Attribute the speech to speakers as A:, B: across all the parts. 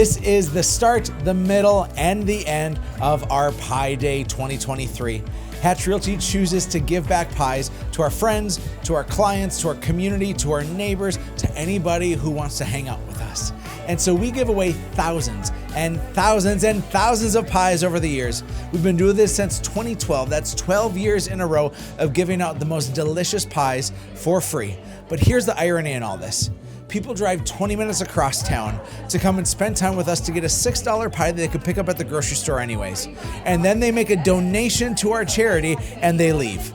A: This is the start, the middle, and the end of our Pie Day 2023. Hatch Realty chooses to give back pies to our friends, to our clients, to our community, to our neighbors, to anybody who wants to hang out with us. And so we give away thousands and thousands and thousands of pies over the years. We've been doing this since 2012. That's 12 years in a row of giving out the most delicious pies for free. But here's the irony in all this. People drive 20 minutes across town to come and spend time with us to get a $6 pie that they could pick up at the grocery store anyways. And then they make a donation to our charity and they leave.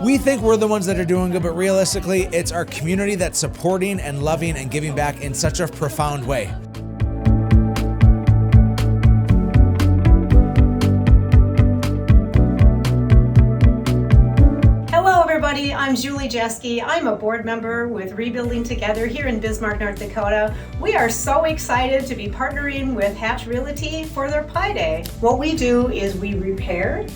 A: We think we're the ones that are doing good, but realistically, it's our community that's supporting and loving and giving back in such a profound way.
B: Everybody, I'm Julie Jeske. I'm a board member with Rebuilding Together here in Bismarck, North Dakota. We are so excited to be partnering with Hatch Realty for their Pie Day. What we do is we repair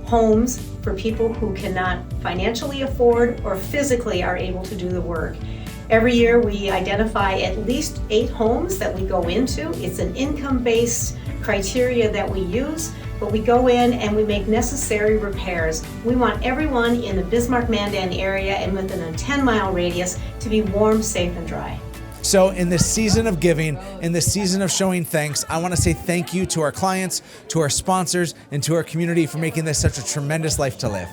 B: homes for people who cannot financially afford or physically are able to do the work. Every year we identify at least 8 homes that we go into. It's an income-based criteria that we use, but we go in and we make necessary repairs. We want everyone in the Bismarck-Mandan area and within a 10-mile radius to be warm, safe, and dry.
A: So in this season of giving, in this season of showing thanks, I want to say thank you to our clients, to our sponsors, and to our community for making this such a tremendous life to live.